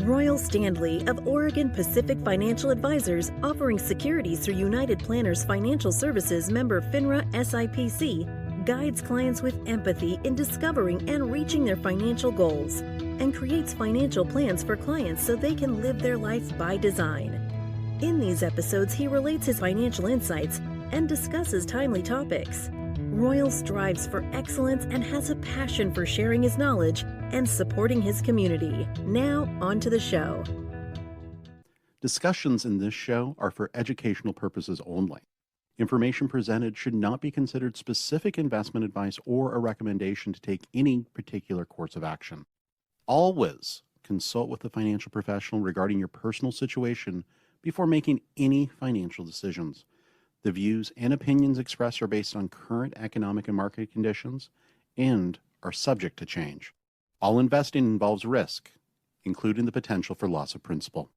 Royal Standley of Oregon Pacific Financial Advisors, offering securities through United Planners Financial Services member FINRA SIPC, guides clients with empathy in discovering and reaching their financial goals, and creates financial plans for clients so they can live their life by design. In these episodes, he relates his financial insights and discusses timely topics. Royal strives for excellence and has a passion for sharing his knowledge and supporting his community. Now, on to the show. Discussions in this show are for educational purposes only. Information presented should not be considered specific investment advice or a recommendation to take any particular course of action. Always consult with a financial professional regarding your personal situation before making any financial decisions. The views and opinions expressed are based on current economic and market conditions and are subject to change. All investing involves risk, including the potential for loss of principal.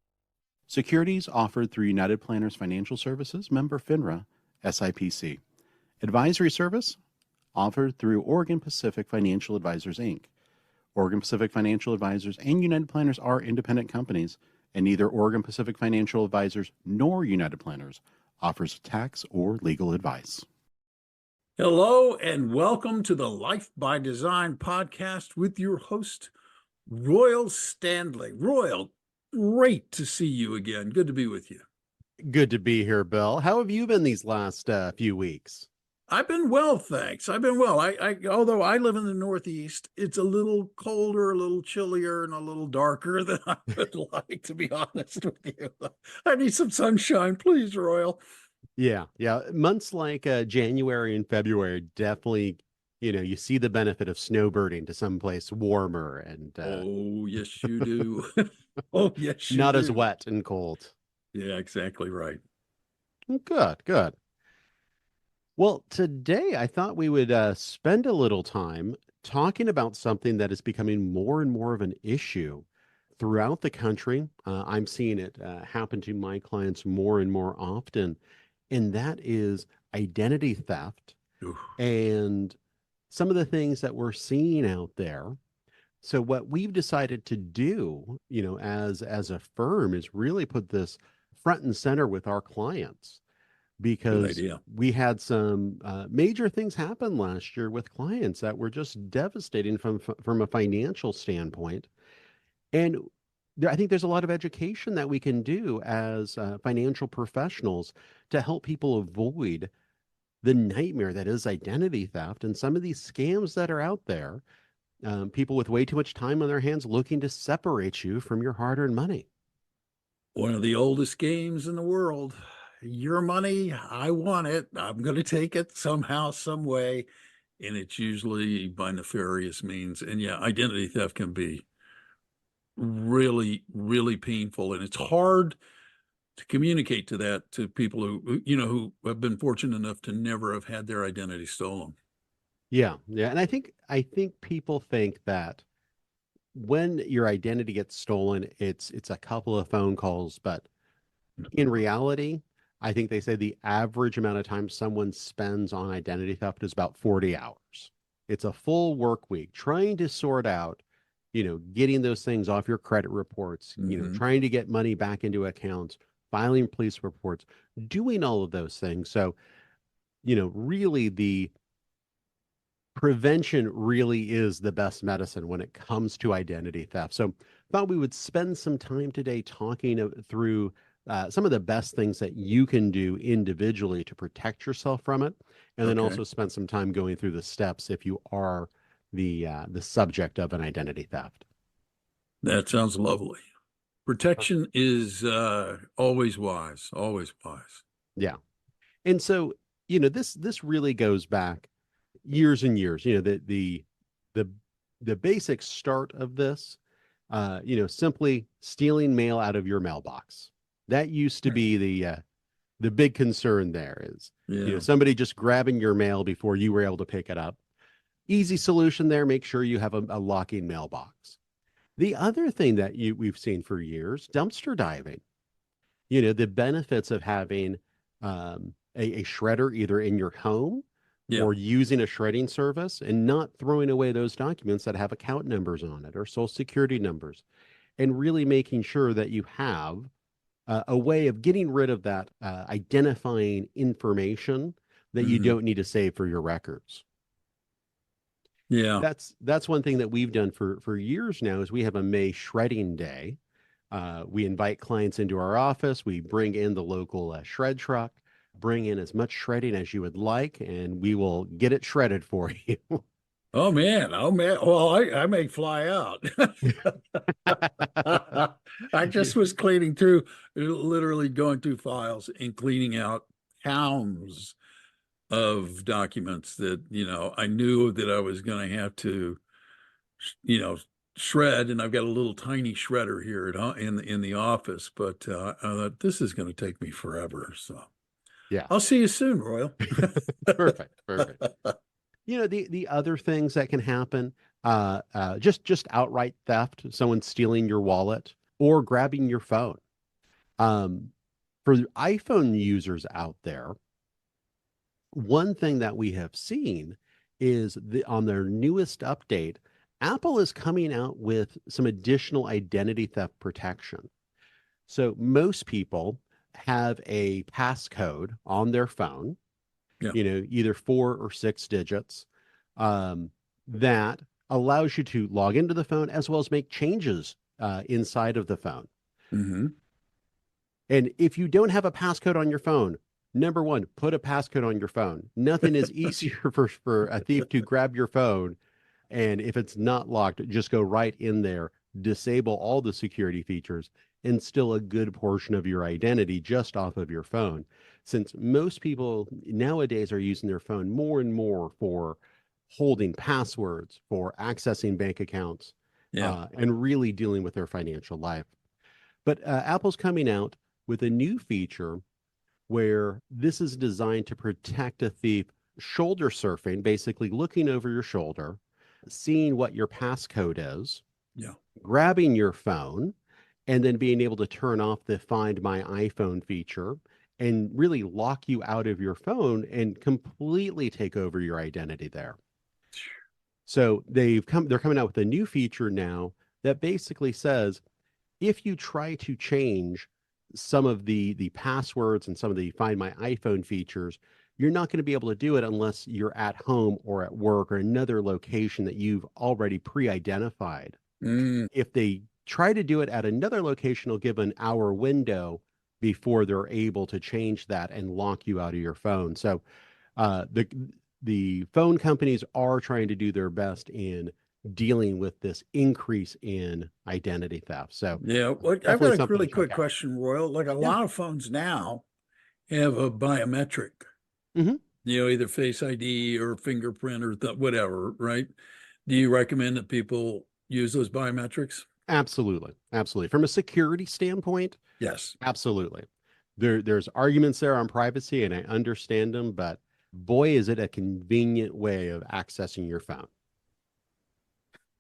Securities offered through United Planners Financial Services, member FINRA, SIPC. Advisory service offered through Oregon Pacific Financial Advisors, Inc. Oregon Pacific Financial Advisors and United Planners are independent companies, and neither Oregon Pacific Financial Advisors nor United Planners offers tax or legal advice. Hello and welcome to the Life by Design podcast with your host, Royal Standley. Royal, great to see you again. Good to be with you. Good to be here, Bill. How have you been these last few weeks? I've been well, thanks. I've been well. Although I live in the Northeast, it's a little colder, a little chillier, and a little darker than I would like, to be honest with you. I need some sunshine, please, Royal. Yeah. Months like January and February definitely, you see the benefit of snowbirding to someplace warmer and oh, yes, you do. Oh, yes, you not do. as wet and cold. Yeah, exactly right. Good. Well, today I thought we would spend a little time talking about something that is becoming more and more of an issue throughout the country. I'm seeing it happen to my clients more and more often, and that is identity theft. Oof. And some of the things that we're seeing out there. So what we've decided to do, as a firm, is really put this front and center with our clients, because we had some major things happen last year with clients that were just devastating from a financial standpoint. And I think there's a lot of education that we can do as financial professionals to help people avoid the nightmare that is identity theft and some of these scams that are out there. People with way too much time on their hands looking to separate you from your hard-earned money. One of the oldest games in the world. Your money, I want it. I'm going to take it somehow, some way. And it's usually by nefarious means. And yeah, identity theft can be really, really painful. And it's hard to communicate to people who have been fortunate enough to never have had their identity stolen. Yeah. And I think people think that when your identity gets stolen, it's a couple of phone calls, but in reality, I think they say the average amount of time someone spends on identity theft is about 40 hours. It's a full work week trying to sort out, getting those things off your credit reports, trying to get money back into accounts, filing police reports, doing all of those things. So, really the prevention really is the best medicine when it comes to identity theft. So thought we would spend some time today talking through some of the best things that you can do individually to protect yourself from it, and then also spend some time going through the steps if you are the subject of an identity theft. That sounds lovely. Protection is always wise, always wise. Yeah. And so, this really goes back years and years. The basic start of this, simply stealing mail out of your mailbox. That used to be the big concern there is, somebody just grabbing your mail before you were able to pick it up. Easy solution there. Make sure you have a locking mailbox. The other thing that we've seen for years, dumpster diving. The benefits of having a shredder either in your home or using a shredding service and not throwing away those documents that have account numbers on it or social security numbers. and really making sure that you have a way of getting rid of that identifying information that you Hmm. don't need to save for your records. Yeah. That's one thing that we've done for years now is we have a May shredding day. We invite clients into our office. We bring in the local shred truck, bring in as much shredding as you would like, and we will get it shredded for you. Oh man. Oh man. Well, I may fly out. I just was cleaning through, literally going through files and cleaning out pounds of documents that, I knew that I was going to have to, you know, shred, and I've got a little tiny shredder here in the office, but I thought this is going to take me forever. So Yeah. I'll see you soon, Royal. Perfect. Perfect. The other things that can happen, just outright theft, someone stealing your wallet or grabbing your phone. Um, for the iPhone users out there, one thing that we have seen is on their newest update, Apple is coming out with some additional identity theft protection. So most people have a passcode on their phone, Yeah. either 4 or 6 digits, um, that allows you to log into the phone as well as make changes inside of the phone. Hmm. And if you don't have a passcode on your phone, number one, put a passcode on your phone. Nothing is easier for a thief to grab your phone. And if it's not locked, just go right in there, disable all the security features, and still a good portion of your identity just off of your phone. Since most people nowadays are using their phone more and more for holding passwords, for accessing bank accounts, Yeah. and really dealing with their financial life. But Apple's coming out with a new feature where this is designed to protect a thief shoulder surfing, basically looking over your shoulder, seeing what your passcode is, Yeah. grabbing your phone, and then being able to turn off the Find My iPhone feature and really lock you out of your phone and completely take over your identity there. So they're coming out with a new feature now that basically says if you try to change some of the passwords and some of the Find My iPhone features, you're not going to be able to do it unless you're at home or at work or another location that you've already pre-identified. Mm. If they try to do it at another location, it'll give an hour window before they're able to change that and lock you out of your phone. So the phone companies are trying to do their best in dealing with this increase in identity theft. So Yeah. Well, I've definitely got a something to really check quick out. question, Royal. Like a Yeah. lot of phones now have a biometric, Hmm. either Face ID or fingerprint or whatever, right? Do you recommend that people use those biometrics? Absolutely. Absolutely. From a security standpoint, Yes. absolutely. There's arguments there on privacy, and I understand them, but boy, is it a convenient way of accessing your phone.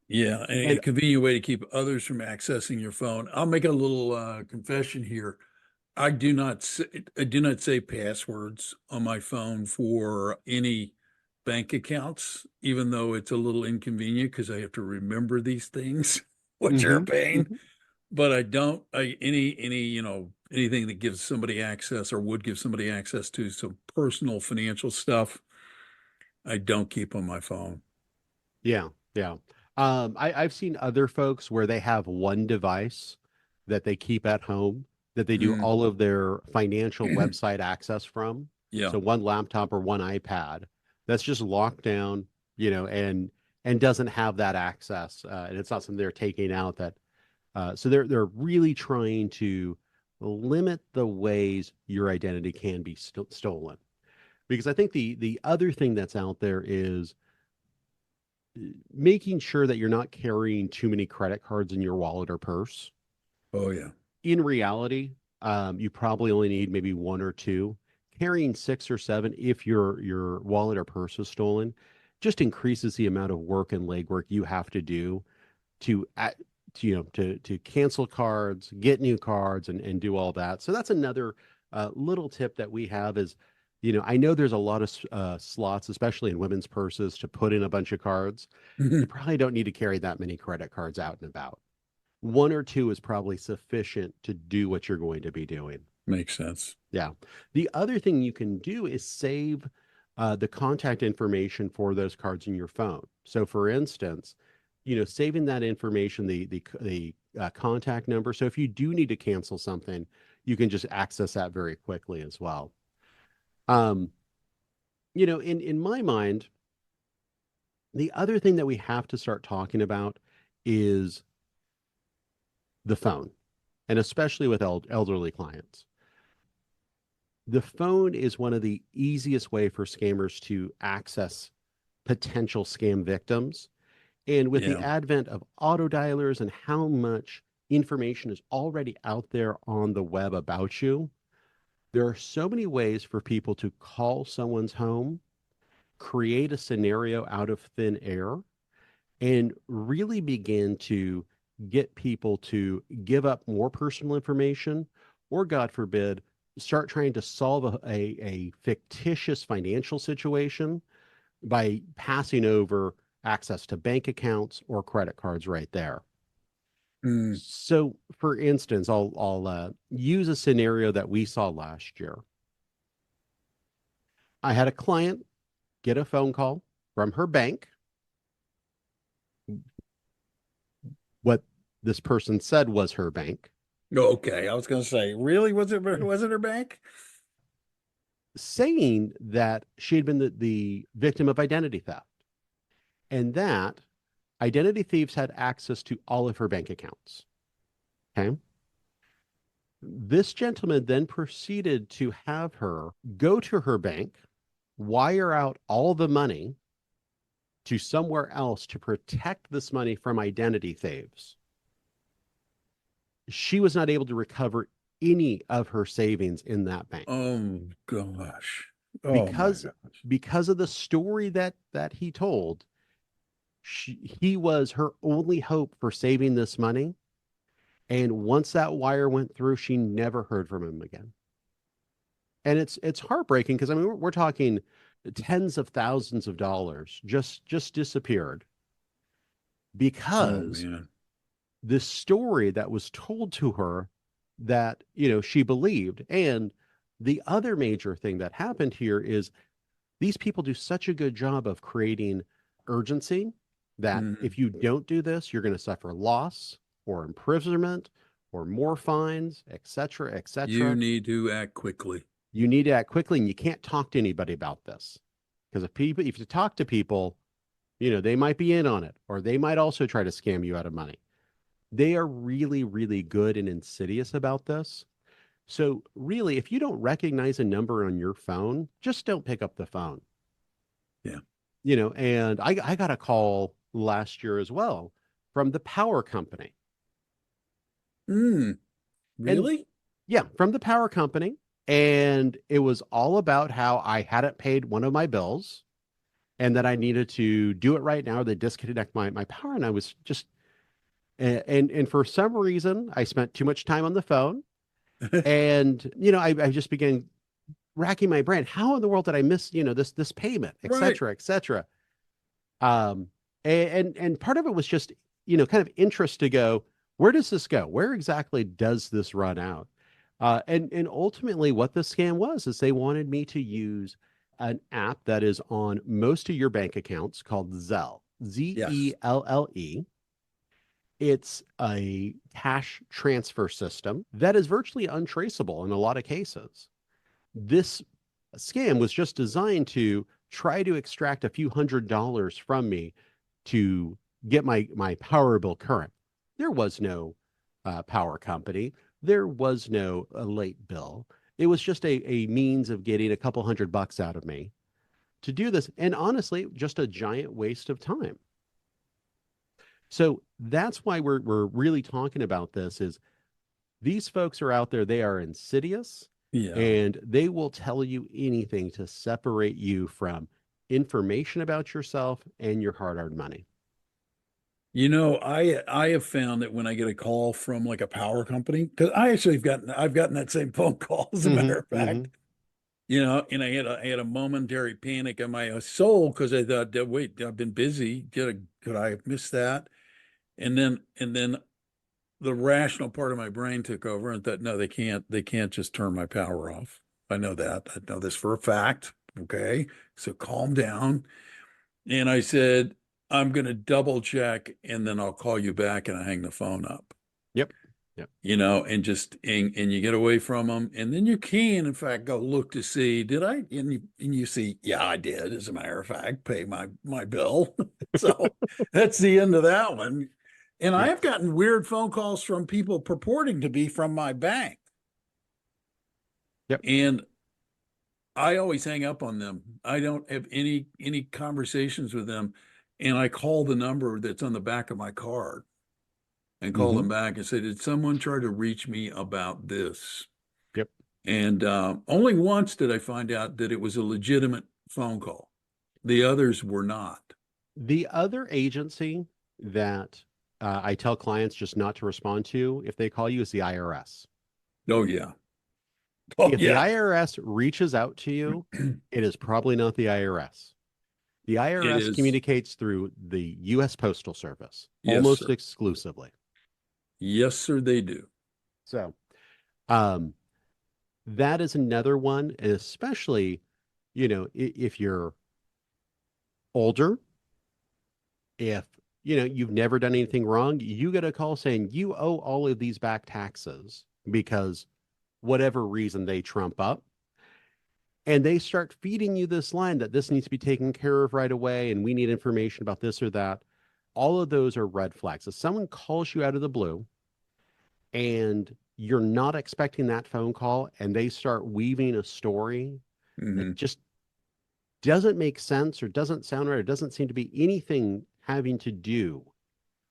Yeah, and a And convenient way to keep others from accessing your phone. I'll make a little confession here. I do not say passwords on my phone for any bank accounts, even though it's a little inconvenient because I have to remember these things, which are a mhm, pain. mhm. But I don't anything that gives somebody access or would give somebody access to some personal financial stuff, I don't keep on my phone. Yeah, yeah. I've seen other folks where they have one device that they keep at home that they do Mm. all of their financial website access from. Yeah. So one laptop or one iPad that's just locked down, and doesn't have that access, and it's not something they're taking out that. So they're really trying to limit the ways your identity can be stolen. Because I think the other thing that's out there is making sure that you're not carrying too many credit cards in your wallet or purse. Oh yeah. In reality, you probably only need maybe one or two. Carrying 6 or 7, if your wallet or purse is stolen, just increases the amount of work and legwork you have to do to to cancel cards, get new cards, and do all that. So that's another little tip that we have is, I know there's a lot of slots, especially in women's purses, to put in a bunch of cards. You probably don't need to carry that many credit cards out and about. one or two is probably sufficient to do what you're going to be doing. Makes sense. Yeah. The other thing you can do is save the contact information for those cards in your phone. So, for instance, saving that information, the contact number. So, if you do need to cancel something, you can just access that very quickly as well. In my mind, the other thing that we have to start talking about is the phone, and especially with elderly clients. The phone is one of the easiest way for scammers to access potential scam victims. And with the Yeah. advent of auto dialers and how much information is already out there on the web about you, there are so many ways for people to call someone's home, create a scenario out of thin air, and really begin to get people to give up more personal information, or God forbid, start trying to solve a fictitious financial situation by passing over access to bank accounts or credit cards right there. Mm. So, for instance, I'll use a scenario that we saw last year. I had a client get a phone call from her bank. What this person said was her bank, Okay. I was going to say, really? Was it her bank? saying that she had been the victim of identity theft, and that identity thieves had access to all of her bank accounts. Okay. This gentleman then proceeded to have her go to her bank, wire out all the money to somewhere else to protect this money from identity thieves. She was not able to recover any of her savings in that bank. Oh gosh. Oh because my gosh. because of the story that he told. He was her only hope for saving this money. And once that wire went through, she never heard from him again. And it's heartbreaking because, I mean, we're talking tens of thousands of dollars just disappeared Oh because man. this story that was told to her that, she believed. And the other major thing that happened here is these people do such a good job of creating urgency that Mhm. if you don't do this, you're going to suffer loss or imprisonment or more fines, et cetera, et You cetera. need to act quickly. You need to act quickly, and you can't talk to anybody about this, because if you talk to people, they might be in on it, or they might also try to scam you out of money. They are really, really good and insidious about this. So really, if you don't recognize a number on your phone, just don't pick up the phone. Yeah. And I got a call last year as well from the power company. Mm, And really? yeah, from the power company. And it was all about how I hadn't paid one of my bills and that I needed to do it right now, or they disconnect my power. And I was just, and for some reason, I spent too much time on the phone. And, I just began racking my brain. How in the world did I miss, this payment, et Right. cetera, et cetera? And part of it was just, kind of interest to go, where does this go? Where exactly does this run out? And ultimately what the scam was is they wanted me to use an app that is on most of your bank accounts called Zelle, Zelle. It's a cash transfer system that is virtually untraceable in a lot of cases. This scam was just designed to try to extract a few $100s from me to get my power bill current. There was no power company. There was no late bill. It was just a means of getting a couple $100 out of me to do this. And honestly, just a giant waste of time. So that's why we're really talking about this is these folks are out there. They are insidious. Yeah. And they will tell you anything to separate you from information about yourself and your hard-earned money. I have found that when I get a call from like a power company, because I've gotten that same phone call, as a matter of fact. And I had a momentary panic in my soul because I thought, wait, I've been busy. Could I have missed that? And then the rational part of my brain took over and thought, no, they can't just turn my power off. I know that. I know this for a fact. Okay. So calm down. And I said, I'm going to double check and then I'll call you back, and I hang the phone up. Yep. Yep. And you get away from them. And then you can, in fact, go look to see, did I? And you see, yeah, I did. As a matter of fact, pay my bill. So that's the end of that one. And I Yeah. have gotten weird phone calls from people purporting to be from my bank. Yep. And I always hang up on them. I don't have any conversations with them. And I call the number that's on the back of my card and call them back and say, did someone try to reach me about this? Yep. And only once did I find out that it was a legitimate phone call. The others were not. The other agency that I tell clients just not to respond to if they call you is the IRS. Oh, yeah. Oh, If the yeah. IRS reaches out to you, it is probably not the IRS. The IRS is. communicates through the U.S. Postal Service Yes, almost sir. exclusively. Yes, sir, they do. So that is another one, and especially, if you're older, if you've never done anything wrong, you get a call saying you owe all of these back taxes because whatever reason they trump up, and they start feeding you this line that this needs to be taken care of right away and we need information about this or that. All of those are red flags. If someone calls you out of the blue and you're not expecting that phone call and they start weaving a story that just doesn't make sense or doesn't sound right or doesn't seem to be anything having to do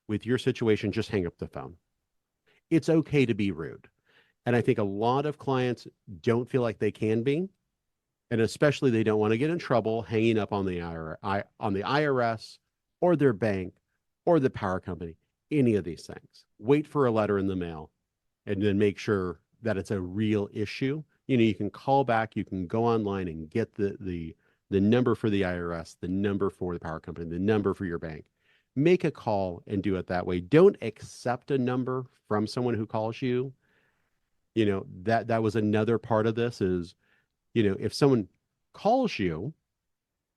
with your situation, just hang up the phone. It's okay to be rude. And I think a lot of clients don't feel like they can be, and especially they don't want to get in trouble hanging up on the IRS or their bank or the power company, any of these things. Wait for a letter in the mail and then make sure that it's a real issue. You can call back, you can go online and get the number for the IRS, the number for the power company, the number for your bank. Make a call and do it that way. Don't accept a number from someone who calls you. That was another part of this is, if someone calls you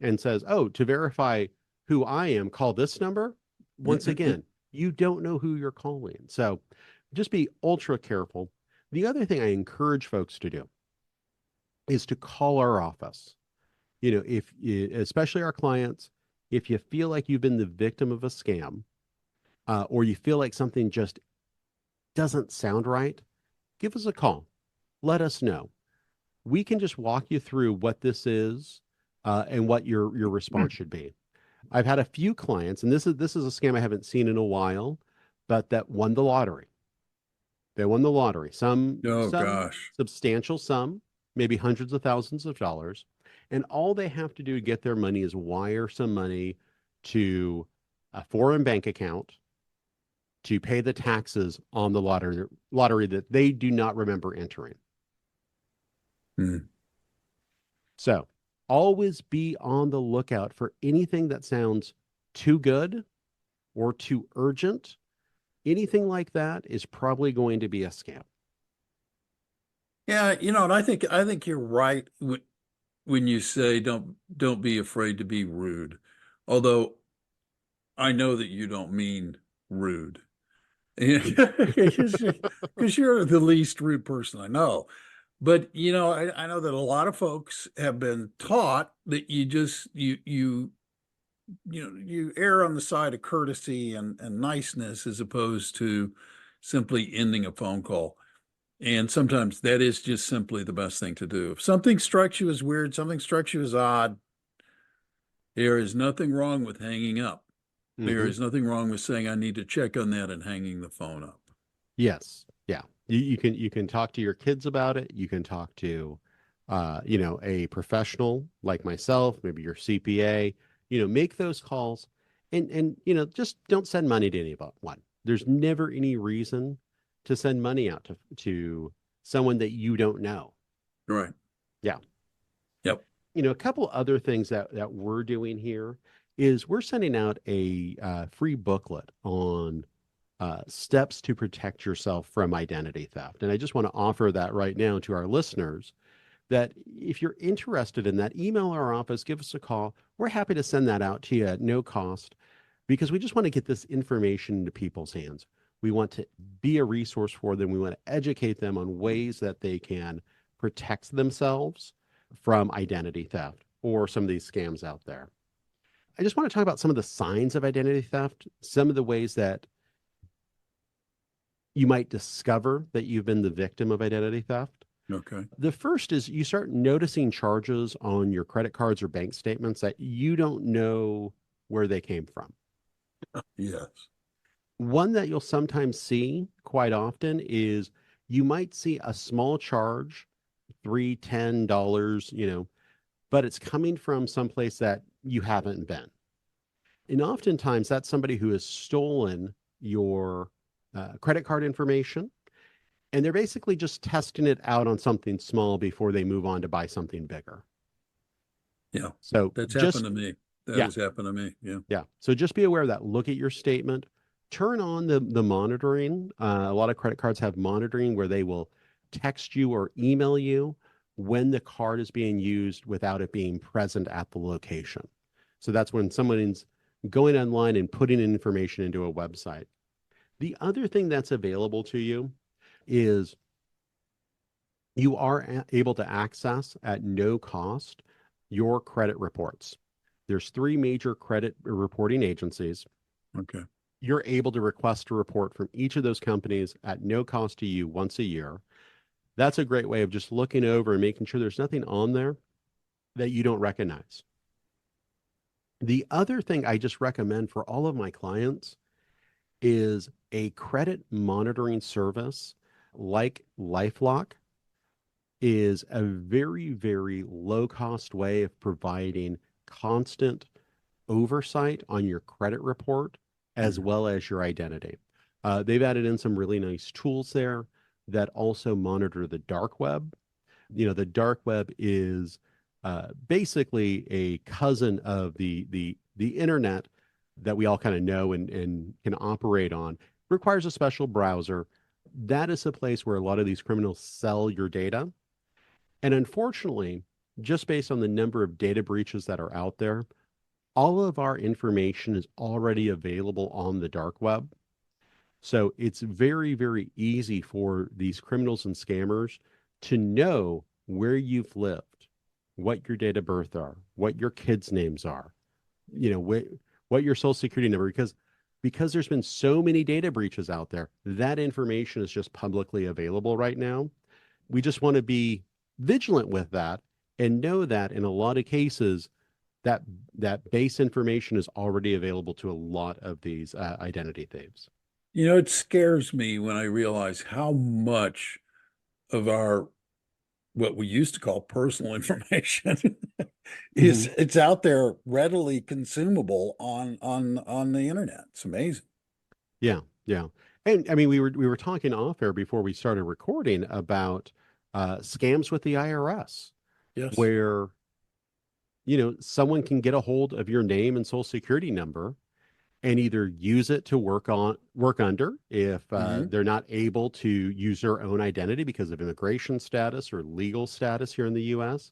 and says, oh, to verify who I am, call this number. Once again, you don't know who you're calling. So just be ultra careful. The other thing I encourage folks to do is to call our office. Especially our clients, if you feel like you've been the victim of a scam, or you feel like something just doesn't sound right, give us a call. Let us know. We can just walk you through what this is and what your response should be. I've had a few clients, and this is a scam I haven't seen in a while, but that won the lottery. They won the lottery. Some gosh. substantial sum, maybe hundreds of thousands of dollars. And all they have to do to get their money is wire some money to a foreign bank account to pay the taxes on the lottery that they do not remember entering. So always be on the lookout for anything that sounds too good or too urgent. Anything like that is probably going to be a scam. Yeah, and I think you're right when you say don't be afraid to be rude. Although I know that you don't mean rude. Because you're the least rude person I know. But I know that a lot of folks have been taught that you err on the side of courtesy and niceness as opposed to simply ending a phone call. And sometimes that is just simply the best thing to do. If something strikes you as weird, something strikes you as odd, there is nothing wrong with hanging up. There is nothing wrong with saying, I need to check on that and hanging the phone up. Yes. Yeah. You can talk to your kids about it. You can talk to, a professional like myself, maybe your CPA, make those calls and just don't send money to anyone. There's never any reason to send money out to someone that you don't know. Right. Yeah. Yep. A couple other things that we're doing here is we're sending out a free booklet on steps to protect yourself from identity theft. And I just want to offer that right now to our listeners that if you're interested in that, email our office, give us a call. We're happy to send that out to you at no cost because we just want to get this information into people's hands. We want to be a resource for them. We want to educate them on ways that they can protect themselves from identity theft or some of these scams out there. I just want to talk about some of the signs of identity theft, some of the ways that you might discover that you've been the victim of identity theft. Okay. The first is you start noticing charges on your credit cards or bank statements that you don't know where they came from. Yes. One that you'll sometimes see quite often is you might see a small charge, $3, $10, but it's coming from someplace that you haven't been. And oftentimes that's somebody who has stolen your credit card information, and they're basically just testing it out on something small before they move on to buy something bigger. Yeah. So That's happened to me. That Yeah. has happened to me. Yeah. Yeah. So just be aware of that. Look at your statement. Turn on the monitoring. A lot of credit cards have monitoring where they will text you or email you when the card is being used without it being present at the location. So that's when someone's going online and putting information into a website. The other thing that's available to you is you are able to access at no cost your credit reports. There's 3 major credit reporting agencies. Okay. You're able to request a report from each of those companies at no cost to you once a year. That's a great way of just looking over and making sure there's nothing on there that you don't recognize. The other thing I just recommend for all of my clients is a credit monitoring service like LifeLock is a very, very low cost way of providing constant oversight on your credit report as well as your identity. They've added in some really nice tools there that also monitor the dark web. The dark web is basically a cousin of the internet that we all kind of know and can operate on. Requires a special browser. That is a place where a lot of these criminals sell your data. And unfortunately, just based on the number of data breaches that are out there, all of our information is already available on the dark web. So it's very, very easy for these criminals and scammers to know where you've lived, what your date of birth are, what your kids' names are, what your social security number, because there's been so many data breaches out there, that information is just publicly available right now. We just want to be vigilant with that and know that in a lot of cases, that base information is already available to a lot of these identity thieves. It scares me when I realize how much of our what we used to call personal information is it's out there readily consumable on the internet. It's amazing. Yeah, yeah. And I mean, we were talking off air before we started recording about scams with the IRS, Yes. where someone can get a hold of your name and social security number and either use it to work under if they're not able to use their own identity because of immigration status or legal status here in the U.S.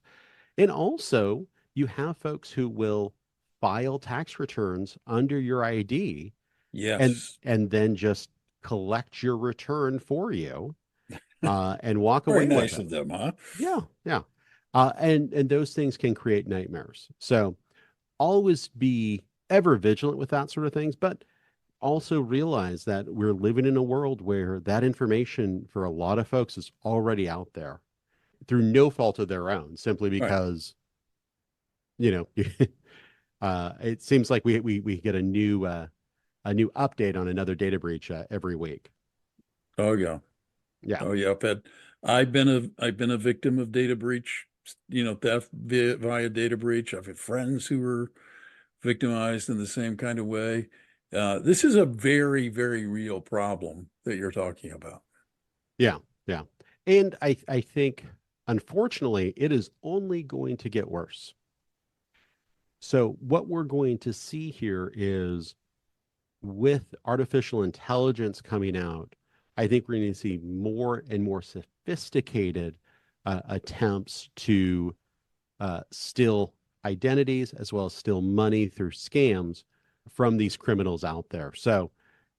And also, you have folks who will file tax returns under your ID Yes. and then just collect your return for you and walk Very away nice with it. of them, huh? Yeah, yeah. And those things can create nightmares. So always be ever vigilant with that sort of things, but also realize that we're living in a world where that information for a lot of folks is already out there through no fault of their own, simply because, it seems like we get a new update on another data breach every week. Oh yeah. Yeah. Oh yeah. I've been a victim of data breach, theft via data breach. I've had friends who were victimized in the same kind of way. This is a very, very real problem that you're talking about. Yeah, yeah. And I think, unfortunately, it is only going to get worse. So what we're going to see here is with artificial intelligence coming out, I think we're going to see more and more sophisticated attempts to steal identities as well as steal money through scams from these criminals out there. So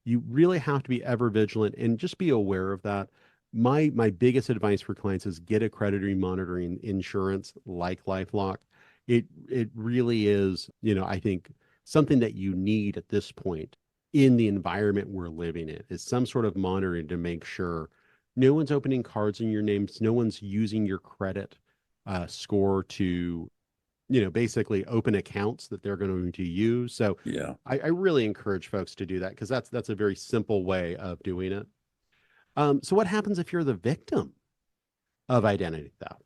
you really have to be ever vigilant and just be aware of that. My biggest advice for clients is get a credit monitoring insurance like LifeLock. It really is, I think something that you need at this point in the environment we're living in is some sort of monitoring to make sure no one's opening cards in your names, no one's using your credit score to, basically open accounts that they're going to use. So Yeah. I really encourage folks to do that because that's a very simple way of doing it. So what happens if you're the victim of identity theft?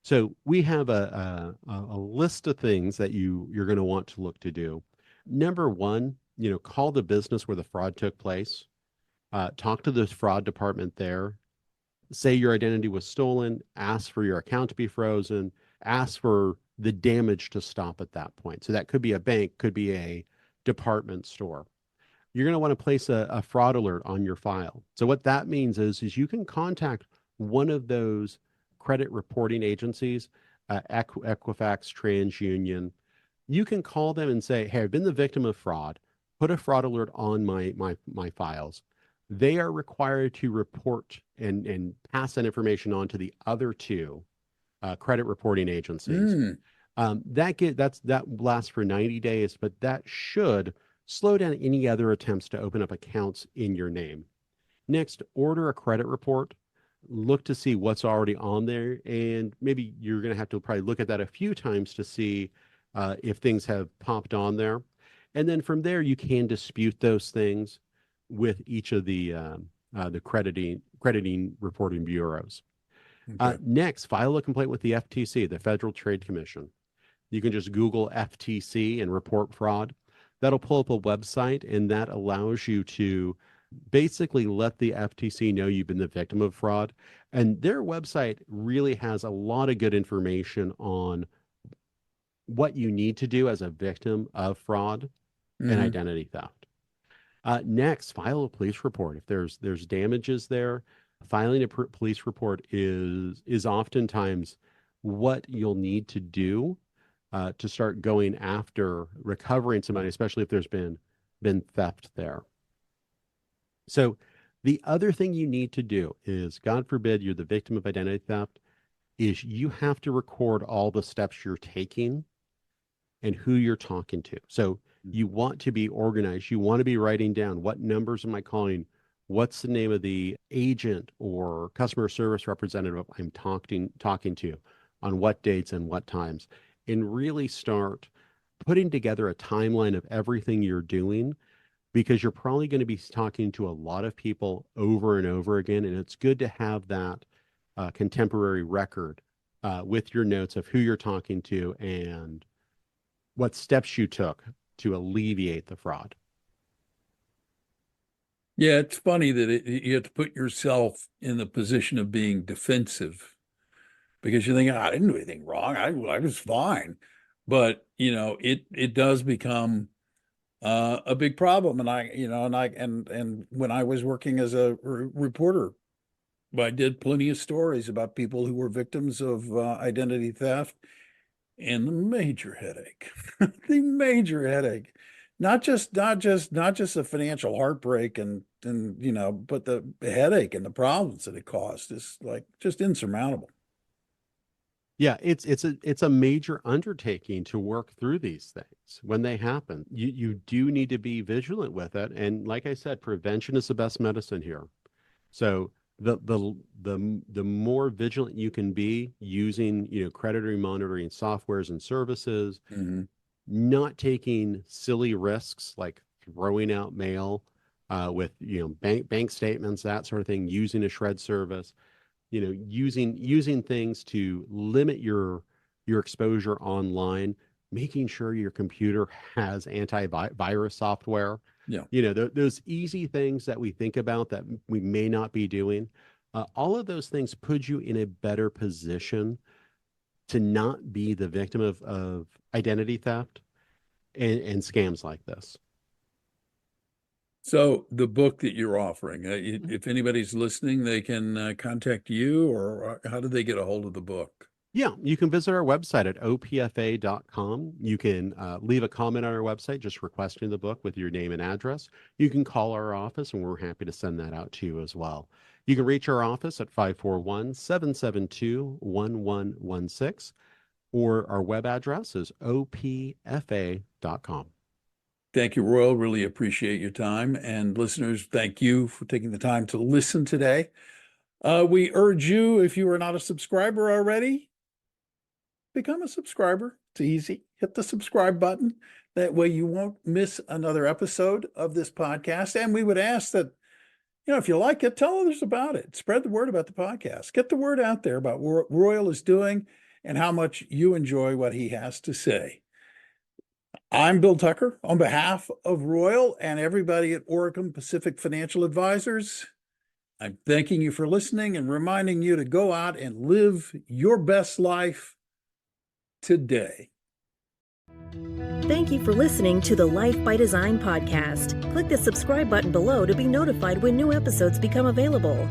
So we have a list of things that you're going to want to look to do. Number one, call the business where the fraud took place. Talk to the fraud department there. Say your identity was stolen. Ask for your account to be frozen. Ask for the damage to stop at that point. So that could be a bank, could be a department store. You're going to want to place a fraud alert on your file. So what that means is you can contact one of those credit reporting agencies, Equifax, TransUnion. You can call them and say, hey, I've been the victim of fraud. Put a fraud alert on my files. They are required to report and pass that information on to the other two credit reporting agencies. That lasts for 90 days, but that should slow down any other attempts to open up accounts in your name. Next, order a credit report. Look to see what's already on there, and maybe you're going to have to probably look at that a few times to see if things have popped on there. And then from there, you can dispute those things with each of the crediting reporting bureaus. Okay. Next, file a complaint with the FTC, the Federal Trade Commission. You can just Google FTC and report fraud. That'll pull up a website, and that allows you to basically let the FTC know you've been the victim of fraud. And their website really has a lot of good information on what you need to do as a victim of fraud and identity theft. Next, file a police report. If there's damages there, filing a police report is oftentimes what you'll need to do to start going after recovering some money, especially if there's been theft there. So the other thing you need to do is, God forbid you're the victim of identity theft, is you have to record all the steps you're taking and who you're talking to. So you want to be organized. You want to be writing down, what numbers am I calling? What's the name of the agent or customer service representative I'm talking to, on what dates and what times, and really start putting together a timeline of everything you're doing, because you're probably going to be talking to a lot of people over and over again. And it's good to have that contemporary record with your notes of who you're talking to and what steps you took to alleviate the fraud. Yeah, it's funny that you have to put yourself in the position of being defensive, because you think, I didn't do anything wrong. I was fine. But, it does become a big problem. And when I was working as a reporter, I did plenty of stories about people who were victims of identity theft, and the major headache, the major headache, not just the financial heartbreak but the headache and the problems that it caused is like just insurmountable. Yeah, it's a major undertaking to work through these things when they happen. You do need to be vigilant with it, and like I said, prevention is the best medicine here. So the more vigilant you can be using creditor monitoring softwares and services, not taking silly risks like throwing out mail with bank statements, that sort of thing, using a shred service. Using things to limit your exposure online, making sure your computer has antivirus software. Yeah. Those easy things that we think about that we may not be doing. All of those things put you in a better position to not be the victim of identity theft and scams like this. So the book that you're offering, if anybody's listening, they can contact you, or how do they get a hold of the book? Yeah, you can visit our website at opfa.com. You can leave a comment on our website just requesting the book with your name and address. You can call our office, and we're happy to send that out to you as well. You can reach our office at 541-772-1116, or our web address is opfa.com. Thank you, Royal. Really appreciate your time. And listeners, thank you for taking the time to listen today. We urge you, if you are not a subscriber already, become a subscriber. It's easy. Hit the subscribe button. That way you won't miss another episode of this podcast. And we would ask that, if you like it, tell others about it. Spread the word about the podcast. Get the word out there about what Royal is doing and how much you enjoy what he has to say. I'm Bill Tucker. On behalf of Royal and everybody at Oregon Pacific Financial Advisors, I'm thanking you for listening and reminding you to go out and live your best life today. Thank you for listening to the Life by Design podcast. Click the subscribe button below to be notified when new episodes become available.